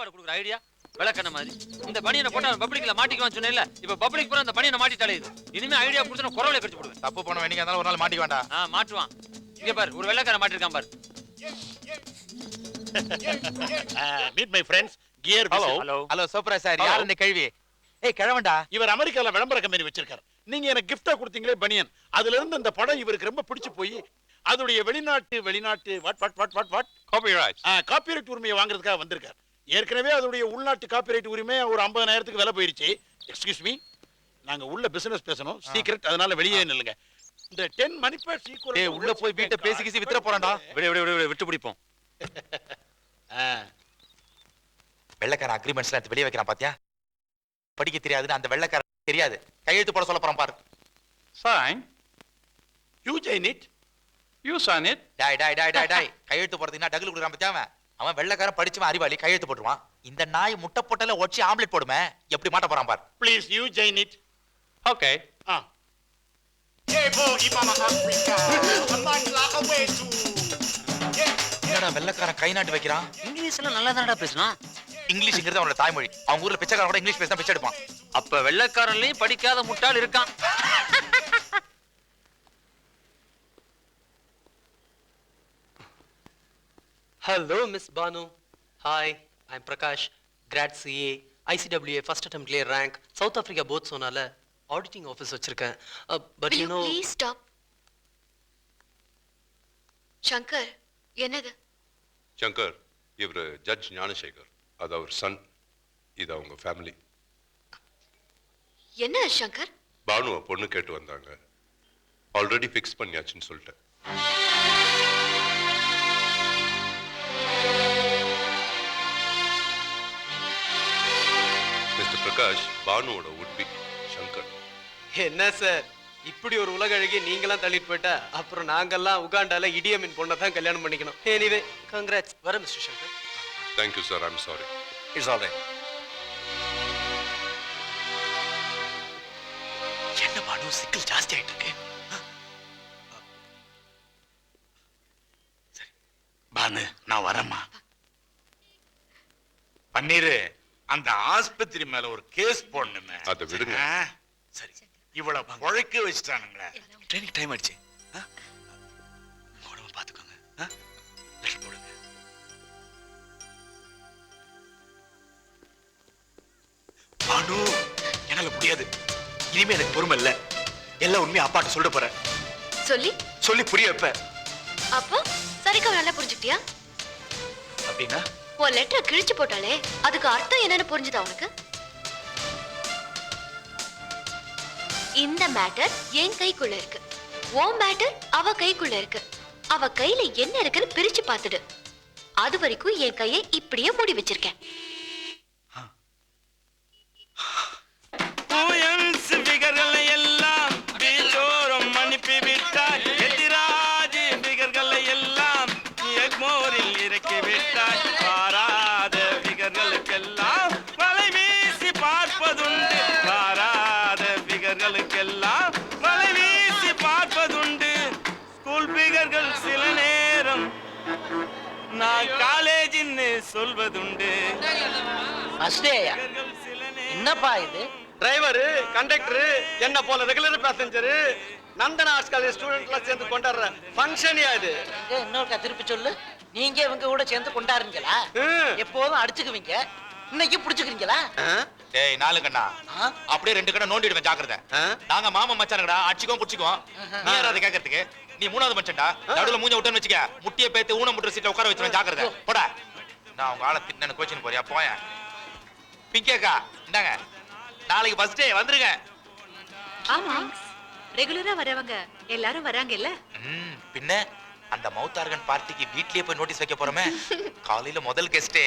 பாவாடை கொடுக்குற ஐடியா விளக்கண மாதிரி. இந்த பனியனை போட்டா பப்ளிக்ல மாட்டிக்குவான்னு சொன்னேன்ல, இப்ப பப்ளிக் பூரா அந்த பனியனை மாட்டிட்டாலே இது. இனிமே ஐடியா கொடுத்தா குறவலை கடிச்சு போடுவேன். தப்பு பண்ண வேண்டிய இருந்தாலும் ஒரு நாள் மாட்டிக்க வேண்டாம். மாட்டுவான். இங்க பாரு, ஒரு வெள்ளைக்காரன் மாட்டிருக்கான் பாரு. Meet my friends gear. Hello சூப்பரா சார். யார் இந்த கேள்வி? ஏய் கிழவன்டா, இவர் அமெரிக்கால விளம்பர கம்பெனி வச்சிருக்காரு. நீங்க எனக்கு கிஃப்டா கொடுத்தீங்களே பனியன், அதுல இருந்து இந்த படம் இவருக்கு ரொம்ப பிடிச்சு போய் அதோடைய வெளிநாட்டு வாட் காப்பிரைட் உரிமையை வாங்குறதுக்காக வந்திருக்காரு. ஏற்கனவே அதோடைய உள்நாட்டு காப்பிரைட் உரிமை ஒரு 50,000க்கு விலை போயிருச்சு. எக்ஸ்கியூஸ் மீ, நாங்க உள்ள பிசினஸ் பேசணும், சீக்ரெட், அதனால வெளியே நில்லுங்க. இந்த 10 மணி பேர் சீக்கிரம். ஏய் உள்ள போய் வீட்டை பேசி வித்துற போறான்டா. விட்டு பிடிப்போம். வெள்ளைக்காரன் அக்ரிமெண்ட்ஸ்லாம் எடுத்து வெளியே வைக்கிறான் பாத்தியா? படிக்க தெரியாதுன்னு அந்த வெள்ளைக்காரன் தெரியாது, கையெழுத்து போட சொல்ல போறான் பாரு. Sign. You sign it. You sign it. டாய் கையெழுத்து போடுறதுக்கு டகுல் கொடுக்குறான் பாத்தியா? அவன் வெள்ளைக்காரன் படிச்சவன் அறிவாளி, கையெழுத்து போட்டுருவான். இந்த நாய் முட்டை போட்டல ஒச்சி ஆம்லெட் போடுமே, எப்படி மாட்ட போறான் பாரு. Please you sign it. Okay. என்னடா வெள்ளைக்காரன் கை நாட்டு வைக்கிறான்? இங்கிலீஷ்ல நல்லா தானடா பேசுறான். இங்கிலீஷ்ங்கிறது அவனோட தாய்மொழி. அவங்க ஊர்ல பிச்சைக்காரன் கூட இங்கிலீஷ் பேசினா பிச்சை எடுப்பான். அப்ப வெள்ளைக்காரன்லயும் படிக்காத முட்டாள் இருக்கான். Hello, Miss Banu. Hi, I'm Prakash, grad CA, ICWA first attempt clear rank, South Africa both sonala auditing office வச்சிருக்கேன். But you know, please stop. Shankar, என்னது? சங்கர், இவர் ஜட்ஜ் ஞானசேகர், அது அவர் சன், இது அவங்க ஃபேமிலி. என்ன சங்கர்? பானுவை பொண்ணு கேட்டு வந்தாங்க, ஆல்ரெடி ஃபிக்ஸ் பண்ணியாச்சுன்னு சொல்லிட்டேன். மிஸ்டர் பிரகாஷ், பானுவோட உட்பி சங்கர். என்ன சார் இப்படி ஒரு உலக அழகி நீங்களாம் தள்ளிட்டு போயிட்டா அப்புறம் நாங்கெல்லாம் உகாண்டால இடியமின் பொண்ணை தான் கல்யாணம் பண்ணிக்கணும். Anyway congrats. வர mister Shankar. Thank you sir, I'm sorry. It's all right. என்ன பானு சிக்கல் ஜாஸ்தி ஆயிட்டு இருக்கு. சரி பானு, நான் வரேம்மா. பன்னீரு, அந்த ஆஸ்பத்திரி மேல ஒரு கேஸ் போடணுமே, அதை விடுங்க. சரி, இவ்வளவு பொழைக்க வச்சுட்டானுங்களே. ட்ரெயினிங் டைம் ஆயிடுச்சு. உடம்பு பாத்துக்கோங்க. லெட்டர் போடுங்க. பானு, என்னால முடியாது. இனிமே எனக்கு பொறுமை இல்ல. எல்லா உண்மையும் அப்பாட்ட சொல்ல போறேன். சொல்லி புரிய வைப்ப. அப்போ சரிக்கா நல்லா புரிஞ்சுக்கிட்டியா? அப்படின்னா உன் லெட்டர் கிழிச்சு போட்டாலே அதுக்கு அர்த்தம் என்னன்னு புரிஞ்சுதா உனக்கு? இந்த மேட்டர் என் கைக்குள்ள இருக்கு, உன் மேட்டர் அவ கைக்குள்ள இருக்கு. அவ கையில என்ன இருக்குன்னு பிரிச்சு பார்த்துடு. அது வரைக்கும் என் கையை இப்படியே மூடி வச்சிருக்கேன். நான் காலேஜ்னு சொல்வதுண்டு. என்னப்பா இது? டிரைவரு, கண்டக்டரு, என்ன போல ரெகுலர் பேசஞ்சரு, நந்தன ஆர்ட்ஸ் காலேஜ் ஸ்டூடெண்ட்லாம் சேர்ந்து கொண்டாடுற ஃபங்க்ஷனியா இது? இன்னொருக்கா திருப்பி சொல்லு. நீங்க இவங்க கூட சேர்ந்து கொண்டாடுறீங்களா? எப்போதும் அடிச்சுக்குவீங்க, இன்னைக்கு புடிச்சுக்கிறீங்களா? ஏய் நாலு கண்ணா, அப்படியே 2 கடை நோண்டிடுவேன், ஜாக்கிரதை. நாங்க மாமா மச்சானுங்கடா, அடிச்சுக்கோம் புடிச்சுக்கோம். நீ யாராவது கேட்கறதுக்கு? நீ 3வது மச்சான்டா. நடுவுல மூஞ்ச விட்டுன்னு வச்சுக்க, முட்டியை பேத்து ஊன முட்டுற சீட்ல உட்கார வச்சிருவேன், ஜாக்கிரதை. போடா. நான் உங்க ஆளை தின்னு கோச்சின்னு போறியா? போயேன். பிங்கேக்கா இந்தாங்க, நாளைக்கு ஃபர்ஸ்ட் டே வந்துருங்க. ஆமா, ரெகுலரா வரவங்க எல்லாரும் வராங்க இல்ல? பின்ன அந்த மவுத் ஆர்கன் பார்ட்டிக்கு வீட்லயே போய் நோட்டீஸ் வைக்க போறோமே. காலையில முதல் கெஸ்டே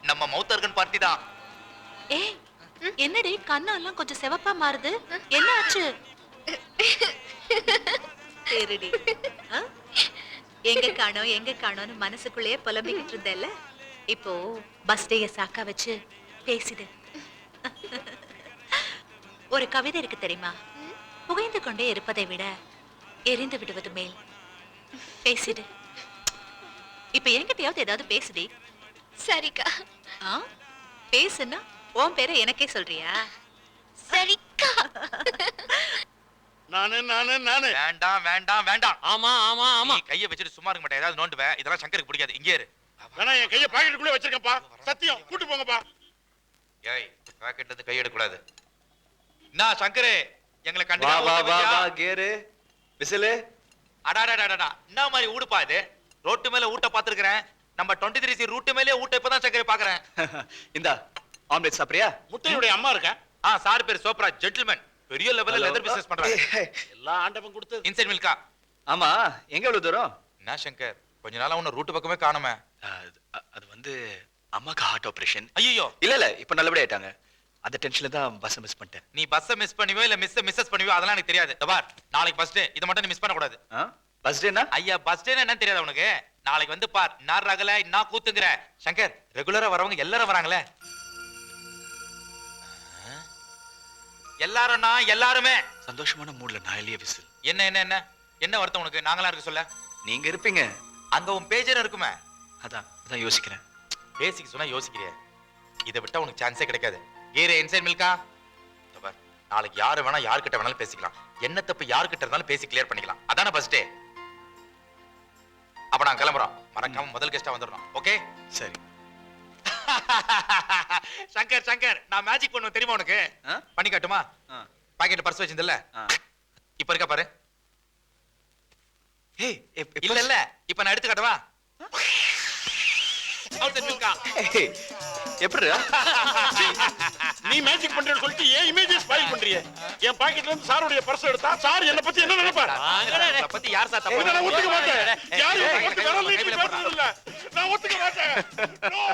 நம்ம மவுத் ஆர்கன் பார்ட்டி தான். ஏய், என்னடி கண்ணெல்லாம் கொஞ்சம் சிவப்பா மாறுது, என்ன ஆச்சு? சரிடி, எங்க காணோம்னு மனசுக்குள்ளேயே புலம்பிக்கிட்டு இருந்தேல்ல, இப்போ பஸ் டேய சாக்கா வச்சு பேசிடு. ஒரு கவிதை இருக்கு தெரியுமா? புகைந்து கொண்டே இருப்பதை விட எரிந்து விடுவது மேல். பேசிடு. இப்ப என்கிட்டயாவது ஏதாவது பேசுடி. சரிக்கா. பேசுன்னா உன் பேரை எனக்கே சொல்றியா? சரிக்கா. நானு வேண்டாம் வேண்டாம் வேண்டாம். ஆமா ஆமா ஆமா. நீ கையை வச்சுட்டு சும்மா இருக்க மாட்டேன். ஏதாவது நோண்டுவேன். இதெல்லாம் சங்கருக்கு பிடிக்காது. இங்கே இரு. வேணா என் கையை பாக்கெட்டுக்குள்ளே வச்சிருக்கப்பா. சத்தியம் கூட்டு போங்கப்பா. ஏய் பாக்கெட்ல இருந்து கை எடுக்க கூடாது. நான் சங்கரே எங்களை வா வா வா வா கண்டுக்காம கேரு விசிலு. அடாடாடாடா என்ன மாதிரி ஊடுப்பா இது? ரோட்டு மேல ஊட்ட பாத்துக்கிறேன். நம்ம 23C ரூட் மேலே ஊட்ட இப்பதான் சங்கரே பாக்குறேன். இந்தா ஆம்லெட் சாப்பிடுறியா? முட்டையுடைய அம்மா இருக்கா? சார் பேர் சோப்ரா, ஜென்டில்மேன், பெரிய லெவல்ல லெதர் பிசினஸ் பண்றாரு. எல்லாம் ஆண்டவன் கொடுத்தது. இன்சைட் மில்கா. ஆமா எங்க எவ்வளவு தூரம்? என்ன சங்கர் கொஞ்ச நாளா உன்ன ரூட் பக்கமே காணுமே. அது வந்து அம்மாக்கு ஹார்ட் ஆபரேஷன். ஐயோ இல்ல இப்ப நல்லபடியா ஆயிட்டாங்க. அந்த டென்ஷன்ல தான் பஸ் மிஸ் பண்ணிட்டேன். நீ பஸ்ஸ மிஸ் பண்ணுவியோ இல்ல மிஸ்ஸஸ் பண்ணுவியோ அதெல்லாம் எனக்கு தெரியாது. பார் நாளைக்கு ஃபர்ஸ்ட் டே, இத மட்டும் நீ மிஸ் பண்ண கூடாது. பஸ் டேனா? ஐயா பஸ் டே என்னன்னு தெரியாது உனக்கு? நாளைக்கு வந்து பார் நான் ரகல நான் கூத்துங்கற. சங்கர் ரெகுலரா வரவங்க எல்லாரும் வராங்களே. எல்லாரும் நான் எல்லாருமே சந்தோஷமான மூட்ல நான் இல்லையே விசில். என்ன என்ன என்ன என்ன வருத்தம் உனக்கு? நாங்களா இருக்க சொல்ல. நீங்க இருப்பீங்க. அங்க உன் பேஜர் இருக்குமே. அதான் யோசிக்கிறேன். பேசிக் சொன்னா யோசிக்கிறிய. இதை விட்டா உனக்கு சான்ஸே கிடைக்காது. ஏறு இன்சைட் மில்கா. பார் நாளைக்கு யாரு வேணா யார்கிட்ட வேணாலும் பேசிக்கலாம். என்ன தப்பு யார்கிட்ட இருந்தாலும் பேசி கிளியர் பண்ணிக்கலாம். அதானே ஃபர்ஸ்ட் டே. அப்ப நான் கிளம்புறோம். மறக்காம முதல் கெஸ்டா வந்துடுறோம். ஓகே சரி. சங்கர் சங்கர் நான் மேஜிக் பண்ணுவேன் தெரியுமா உனக்கு? பண்ணி காட்டுமா? பாக்கெட்ல பர்ஸ் வச்சிருந்தல இப்ப இருக்கா பாரு. ஏய் இல்ல இல்ல இப்ப நான் எடுத்து காட்டவா? எப்படி நீ மேஜிக் பண்றேன்னு சொல்லிட்டு ஏன் இமேஜ் ஸ்பாயில் பண்றியே? என் பாக்கெட்ல இருந்து சாருடைய பர்ஸ் எடுத்தா சார் என்ன பத்தி என்ன நினைப்பாரு? அத பத்தி யார் சார் தப்பு? நான் ஒத்துக்க மாட்டேன். யாரும் என்ன பத்தி விரல் நீட்டி பேசுறது இல்ல. நான் ஒத்துக்க மாட்டேன். நோ.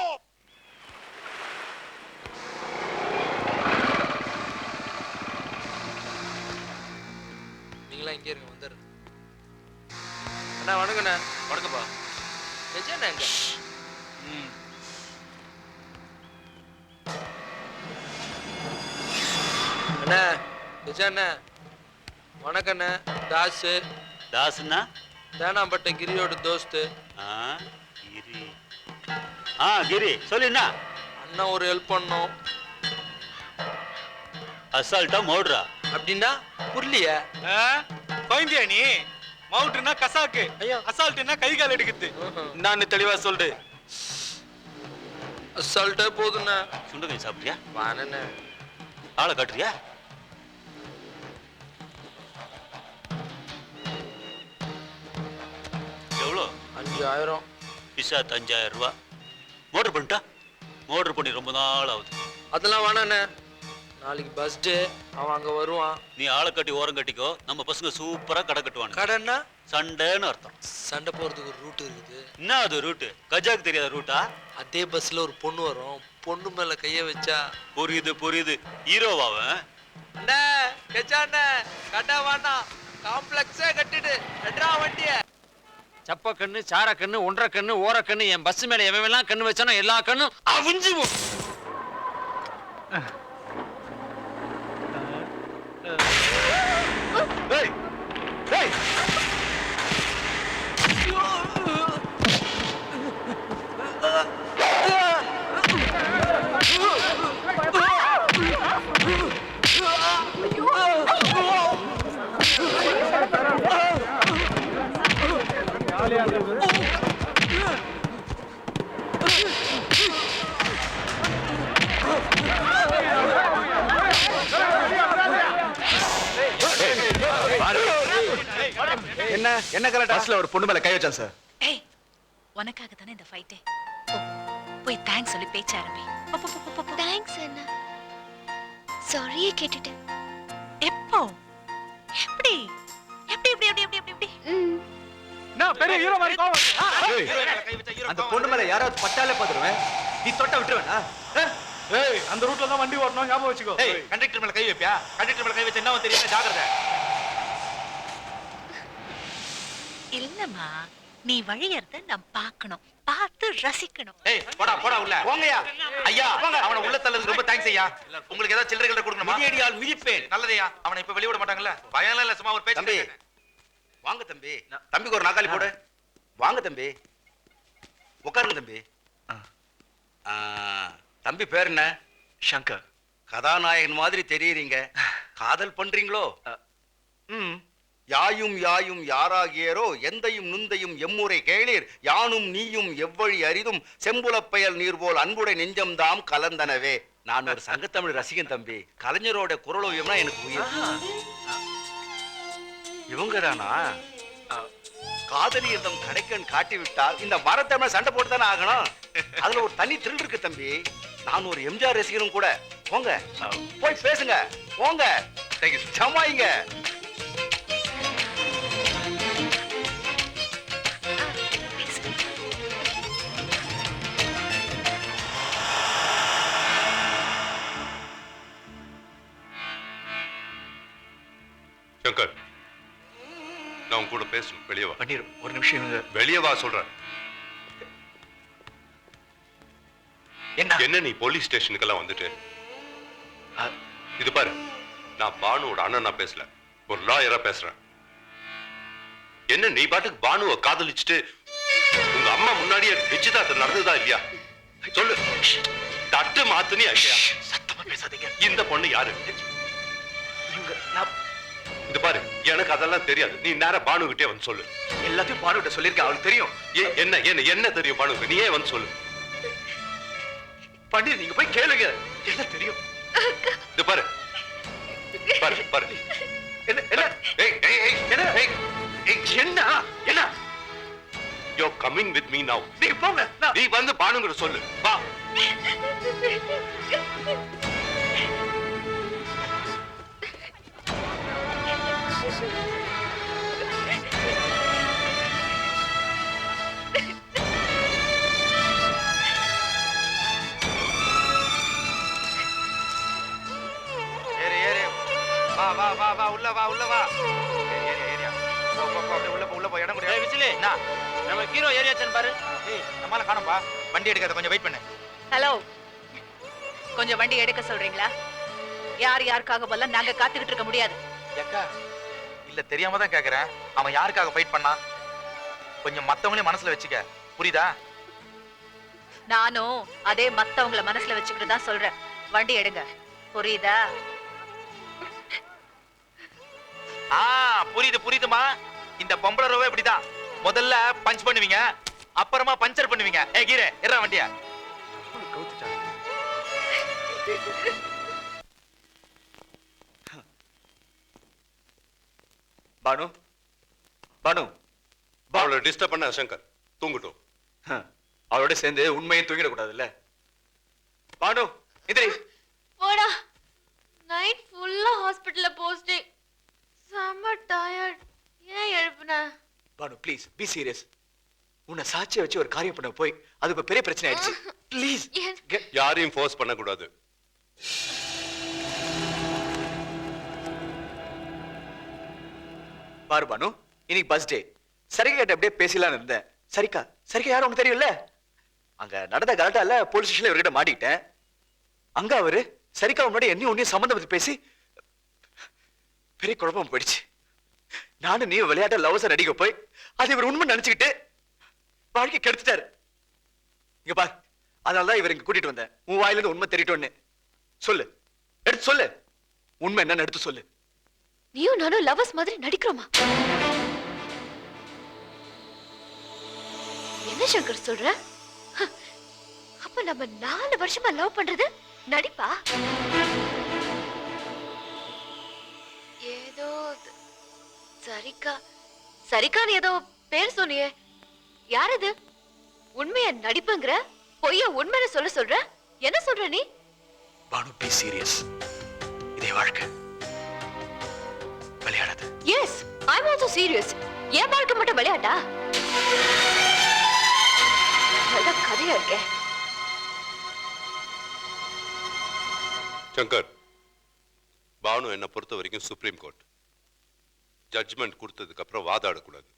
நீங்களா இங்கே இருங்க வந்துடுறேன். அண்ணா வணக்கண்ணா. வணக்கம்ப்பா. கஜாண்ணா எங்க? அண்ணா கஜாண்ணா வணக்கண்ணா. தாசு. தாசுன்னா? தேனாம்பட்ட கிரியோட தோஸ்து. கிரி. கிரி சொல்லுண்ணா. அண்ணா ஒரு ஹெல்ப் பண்ணோம். அசால்ட்டா மோடுறா. அப்படின்னா புரியலையா? கோயந்தியா நீ? மவுண்ட்னா கசாக்கு, அசால்ட்னா கை கால் எடுக்குது. நான் தெளிவா சொல்லு. அசால்ட்டா போதுண்ணா. சுண்டக்காய் சாப்பிட்டியா? வானண்ணா. ஆளை காட்டுறியா? எவ்வளோ? 5000. பிசாத் 5000 ரூபா. மோட்டர் பண்ணிட்டா? மோட்டர் பண்ணி ரொம்ப நாள் ஆகுது. அதெல்லாம் வேணாண்ணே. நாளைக்கு பஸ் டே, அவன் அங்க வருவான். நீ ஆளை கட்டி ஓரம் கட்டிக்கோ. நம்ம பசங்க சூப்பரா கடை கட்டுவாங்க. கடைன்னா சண்டைன்னு அர்த்தம். சண்டை போறதுக்கு ஒரு ரூட் இருக்குது. என்ன அது ரூட்டு? கஜாக்கு தெரியாத ரூட்டா? அதே பஸ்ல ஒரு பொண்ணு வரும். பொண்ணு மேல கைய வச்சா புரியுது. ஹீரோவாவன். அண்ணே கஜாண்ணே கடை வேணாம், காம்ப்ளெக்ஸே கட்டிடு. எட்ரா வண்டிய. சப்ப கண்ணு, சார கண்ணு, ஒன்றரை கண்ணு, ஓர கண்ணு, என் பஸ் மேல எவெல்லாம் கண்ணு வச்சானோ எல்லா கண்ணும் அவிஞ்சு போ. என்ன கலட்டா? பஸ்ல ஒரு பொண்ணு மேல கை வச்சான் சார். ஏய், உனக்காக தானே இந்த ஃபைட்டே. போய் தேங்க்ஸ் சொல்லி பேச்ச ஆரம்பி. தேங்க்ஸ் அண்ணா. சாரியே கேட்டுட்டேன். எப்போ? எப்படி? நான் பெரிய ஹீரோ மாதிரி கோவம். அந்த பொண்ணு மேல யாராவது பட்டாலே பாத்துருவேன். நீ தொட்ட விட்டுருவேனா? ஏய் அந்த ரூட்ல தான் வண்டி வரணும், ஞாபகம் வச்சுக்கோ. ஏய் கண்டக்டர் மேல கை வைப்பியா? கண்டக்டர் மேல கை வச்சா என்ன தெரியும்? ஜாக்கிரதை. இல்லம்மா, நீ வழியறத நான் பார்க்கணும், பார்த்து ரசிக்கணும். ஏய் போடா உள்ள போங்கயா. ஐயா அவனை உள்ள தள்ளதுக்கு ரொம்ப தேங்க்ஸ் ஐயா. உங்களுக்கு ஏதாவது சில்லறைகள் கொடுக்கணுமா? மிதியடியால் மிதிப்பேன். நல்லதையா. அவனை இப்ப வெளிய விட மாட்டாங்கல்ல? பயம்லாம் இல்ல, சும்மா ஒரு பேச்சு. தம்பி வாங்க தம்பி. தம்பிக்கு ஒரு நாக்காளி போடு. வாங்க தம்பி, உட்காருங்க தம்பி. தம்பி பேர் என்ன? சங்கர். கதாநாயகன் மாதிரி தெரியுறீங்க. காதல் பண்றீங்களோ? யாயும் யாயும் யாராகியரோ எந்தையும் நுந்தையும் எம்முறை கேளீர் யானும் நீயும் எவ்வழி அரிதும் செம்புலப்பெயல் நீர் போல் அன்புடை நெஞ்சம்தாம் கலந்தனவே. நான் ஒரு சங்கத்தமிழ் ரசிகன் தம்பி. கலைஞரோட குரலோவியம்னா எனக்கு உயிர். இவங்கதானா? காதலி எந்தம் கடைக்கன் காட்டிவிட்டால் இந்த மரத்தமிழ் சண்டை போட்டு தானே ஆகணும். அதுல ஒரு தனி த்ரில் இருக்கு தம்பி. நான் ஒரு எம்ஜிஆர் ரசிகனும் கூட. போங்க போய் பேசுங்க. போங்க ஜமாயிங்க. சங்கர், நான் உன் கூட பேசணும். வெளியே வா. பன்னீர் ஒரு நிமிஷம் இவங்க. வெளியே வா சொல்றேன். என்ன நீ போலீஸ் ஸ்டேஷனுக்கெல்லாம் வந்துட்டு? இது பாரு, நான் பானுவோட அண்ணனா பேசல, ஒரு லாயரா பேசுறேன். என்ன நீ பாட்டுக்கு பானுவை காதலிச்சுட்டு உங்க அம்மா முன்னாடியே நிச்சயதார்த்தம் நடந்ததா இல்லையா? சொல்லு. தட்டு மாத்துனி ஐயா. சத்தமா பேசாதீங்க. இந்த பொண்ணு யாரு? இது பாரு, எனக்கு அதெல்லாம் தெரியாது. நீ நேரா பானு கிட்டே வந்து சொல்லு. எல்லாத்தையும் பானுகிட்ட சொல்லியிருக்கேன், அவளுக்கு தெரியும். என்ன என்ன என்ன தெரியும் பானுக்கு? நீயே வந்து சொல்லு. பன்னீர் நீங்க போய் கேளுங்க, என்ன தெரியும். இது பாரு பாரு பாரு. என்ன என்ன ஏய் ஏய் ஏய் என்ன ஏய் என்ன என்ன? You're coming with me now. நீங்க போங்க. நீ வந்து பானுங்கிற சொல்லு. வா. வா வா வா உள்ள வா உள்ள வா. ஏரியா போ போ போ அப்படியே உள்ள போ இடம் குடியா. ஏய் விசிலி, என்ன நம்ம ஹீரோ ஏரியாச்சன் பாரு. ஏய் நம்மால காணோம்பா. வண்டி எடுக்காத, கொஞ்சம் வெயிட் பண்ணு. ஹலோ, கொஞ்சம் வண்டி எடுக்க சொல்றீங்களா? யார் யாருக்காக போல நாங்க காத்துக்கிட்டு இருக்க முடியாது. ஏக்கா இல்ல தெரியாம தான் கேக்குறேன். அவன் யாருக்காக ஃபைட் பண்ணா? கொஞ்சம் மத்தவங்களே மனசுல வச்சுக்க, புரியுதா? நானும் அதே மத்தவங்கள மனசுல வச்சுக்கிட்டு தான் சொல்றேன். வண்டி எடுங்க, புரியுதா? புரியுது புரியுதுமா. இந்த பொம்பளை ரோவே இப்படிதான். முதல்ல பஞ்ச் பண்ணுவீங்க, அப்புறமா பஞ்சர் பண்ணுவீங்க. ஏ கீரே எறா வண்டியா. பானு பானு அவளை டிஸ்டர்ப் பண்ண சங்கர். தூங்கட்டும். அவளோட சேர்ந்து உண்மையை தூங்கிடக்கூடாதுல்ல. பானு எந்திரி. போடா. நைட் ஃபுல்லா ஹாஸ்பிடல்ல போஸ்டிங். செம்ம டயர்ட். ஏன் எழுப்புன? Banu please be serious. உன்னை சாட்சியை வச்சு ஒரு காரியம் பண்ண போய் அது இப்ப பெரிய பிரச்சனை ஆயிடுச்சு. ப்ளீஸ். யாரையும் ஃபோர்ஸ் பண்ண கூடாது. பாரு பானு, இன்னைக்கு பஸ் டே. சரிகா கிட்ட அப்படியே பேசலான்னு இருந்தேன். சரிக்கா சரிக்கா யாரும் உனக்கு தெரியும்ல? அங்க நடந்த கலட்டால போலீஸ் ஸ்டேஷன்ல இவர்கிட்ட மாட்டிக்கிட்டேன். அங்க அவரு சரிக்கா முன்னாடி என்னையும் உன்னையும் சம்பந்தம் வச்சு பேசி பெரிய குழப்பம் போயிடுச்சு. நானும் நீ விளையாட்ட லவ்ஸை நடிக்க போய் அது இவர் உண்மை நினைச்சுக்கிட்டு வாழ்க்கை கெடுத்துட்டாரு. இங்க பாரு, அதனாலதான் இவர் இங்க கூட்டிட்டு வந்தேன். உன் வாயில இருந்து உண்மை தெரியிட்டோன்னு சொல்லு. எடுத்து சொல்லு, உண்மை என்னன்னு எடுத்து சொல்லு. நீயும் நானும் லவர்ஸ் மாதிரி நடிக்கிறோமா? என்ன சங்கர் சொல்ற? அப்ப நம்ம 4 வருஷமா லவ் பண்றது நடிப்பா? ஏதோ சரிக்கா சரிக்கான்னு ஏதோ பேர் சொன்னியே, யார் அது? உண்மைய நடிப்புங்கிற, பொய்ய உண்மைன்னு சொல்ற? என்ன சொல்ற நீ? Banu be serious. இதே வாழ்க்கை விளையாடாது. Yes, I am also serious. ஏன் வாழ்க்கை மட்டும் விளையாட்டா? நல்ல கதையா இருக்கே. சங்கர், பானு என்னை பொறுத்த வரைக்கும் சுப்ரீம் கோர்ட். ஜட்ஜ்மெண்ட் கொடுத்ததுக்கு அப்புறம் வாதாடக்கூடாது.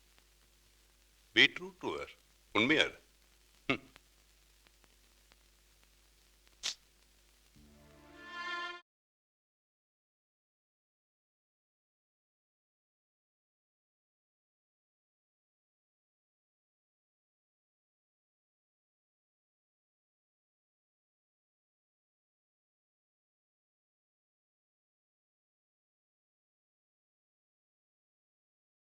Be true to her. உண்மையா இரு.